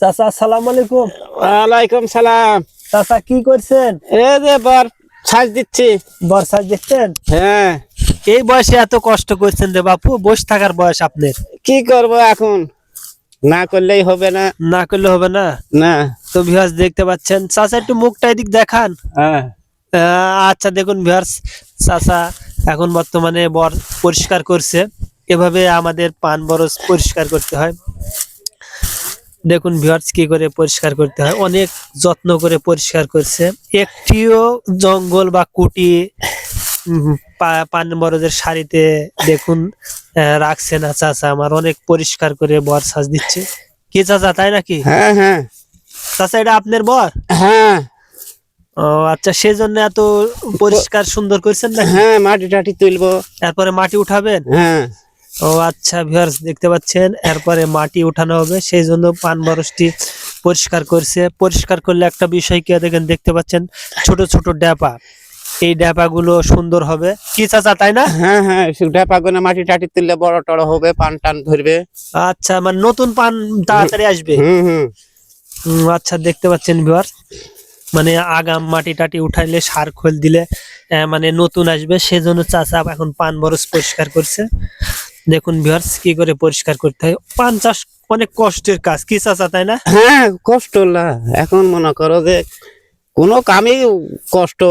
চাচা আসসালামু আলাইকুম। ওয়ালাইকুম সালাম। চাচা কি করছেন? এই যে বর সাজ দিচ্ছি। বর্ষা দেখছেন? হ্যাঁ, এই বয়সে এত কষ্ট করছেন রে বাপু, বসে থাকার বয়স আপনার। কি করব এখন, না করলেই হবে না। না করলে হবে না। না। তো ভিউয়ার্স দেখতে পাচ্ছেন, চাচা একটু মুখটা এদিক দেখান। হ্যাঁ, আচ্ছা দেখুন ভিউয়ার্স, চাচা এখন বর্তমানে বর পরিষ্কার করছে। এভাবে আমাদের পান বরজ পরিষ্কার করতে হয়। দেখুন ভিউয়ার্স কি করে পরিষ্কার করতে হয়, অনেক যত্ন করে পরিষ্কার করছে। একটিও জঙ্গল বা কুটি পান বরজের সারিতে দেখুন রাখছে না চাচা আমার, অনেক পরিষ্কার করে বর সাজ দিচ্ছে। কি চাচা তাই নাকি? হ্যাঁ, হ্যাঁ, চাচা এটা আপনার বর? হ্যাঁ, ও আচ্ছা, সেজন্য এত পরিষ্কার সুন্দর করছেন না? হ্যাঁ, মাটি টাটি তুলবো, এরপরে মাটি উঠাবেন? হ্যাঁ। ও আচ্ছা ভিউয়ার্স দেখতে পাচ্ছেন, এরপরে মাটি উঠানো হবে, সেই জন্য পান বরজটি পরিষ্কার করছে। পরিষ্কার করলে একটা বিষয় কি দেখেন, দেখতে পাচ্ছেন ছোট ছোট ড্যাপা, এই ড্যাপা গুলো সুন্দর হবে। কি চাচা তাই না? হ্যাঁ, হ্যাঁ, ঢাপা করে মাটি টাটি তুললে বড় টড় হবে, পান টান ধরবে। আচ্ছা, মানে নতুন পান তাড়াতাড়ি আসবে। হুম, হুম। আচ্ছা দেখতে পাচ্ছেন ভিউয়ার্স, মানে আগাম মাটি টাটি উঠাইলে সার খোল দিলে মানে নতুন আসবে, সেজন্য চাচা এখন পান বরজ পরিষ্কার করছে। দেখুন ভিউয়ার্স কি করে পরিষ্কার করতে হয়। পান চাষ অনেক কষ্টের কাজ, কি চাচা তাই না? হ্যাঁ, কষ্ট না। এখন মনে করো যে কোনো কামই কষ্ট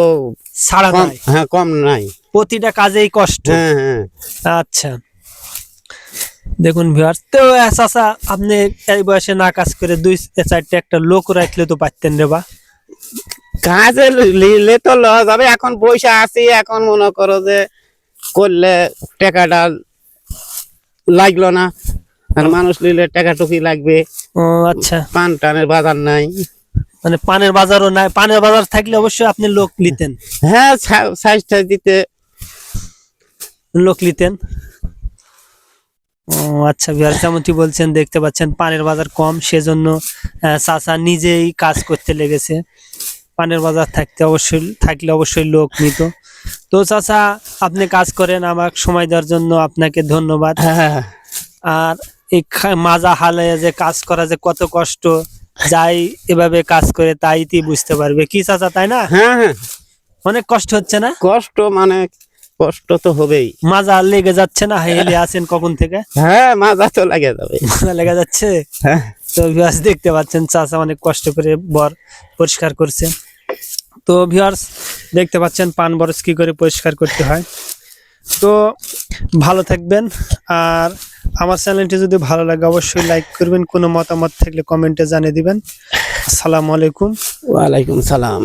ছাড়া কম, নাই, হ্যাঁ, কম নাই। প্রতিটা কাজেই কষ্ট। হ্যাঁ, হ্যাঁ। আচ্ছা দেখুন ভিউয়ার্স, তো চাচা আপনি এই বয়সে না কাজ করে দুই চারটে একটা লোক রাখলে তো পারতেন রে বা। কাজে নিলে তো লস হবে। এখন পয়সা আছে, এখন মনে করো যে করলে টাকাটা লাগলো না, আর মানুষ নিলে টাকা টুকি লাগবে। ও আচ্ছা, পান টানের বাজার নাই। মানে পানের বাজারও নাই। পানের বাজার থাকলে অবশ্যই আপনি লোক নিতেন। হ্যাঁ, সাইজ টাইজ দিতে লোক নিতেন। ও আচ্ছা ভিউয়ার্স, যেমনটি বলছেন দেখতে পাচ্ছেন পানের বাজার কম, সেজন্য চাচা নিজেই কাজ করতে লেগেছে। পানের বাজার থাকলে অবশ্যই লোক নিত। তো চাচা আপনি কাজ করেন, আমার সময় দেওয়ার জন্য আপনাকে ধন্যবাদ। হ্যাঁ, আর এই মাজা হালে যে কাজ করা যে কত কষ্ট, যাই এভাবে কাজ করে তাই বুঝতে পারবে। কি চাচা তাই না? হ্যাঁ, হ্যাঁ। অনেক কষ্ট হচ্ছে না? কষ্ট মানে কষ্ট তো হবেই। মাজা লেগে যাচ্ছে না? হেলে আছেন কখন থেকে? হ্যাঁ, মাজা তো লাগে যাবে। মাজা লেগে যাচ্ছে। হ্যাঁ। তো ভিউয়ার্স দেখতে পাচ্ছেন চাচা অনেক কষ্ট করে বর পরিষ্কার করছে। তো ভিউয়ার্স দেখতে পাচ্ছেন পান বরজ কি করে পরিষ্কার করতে হয়। তো ভালো থাকবেন, আর আমার চ্যানেলটি যদি ভালো লাগে অবশ্যই লাইক করবেন, কোনো মতামত থাকলে কমেন্টে জানিয়ে দিবেন। আসসালামু আলাইকুম। ওয়ালাইকুম সালাম।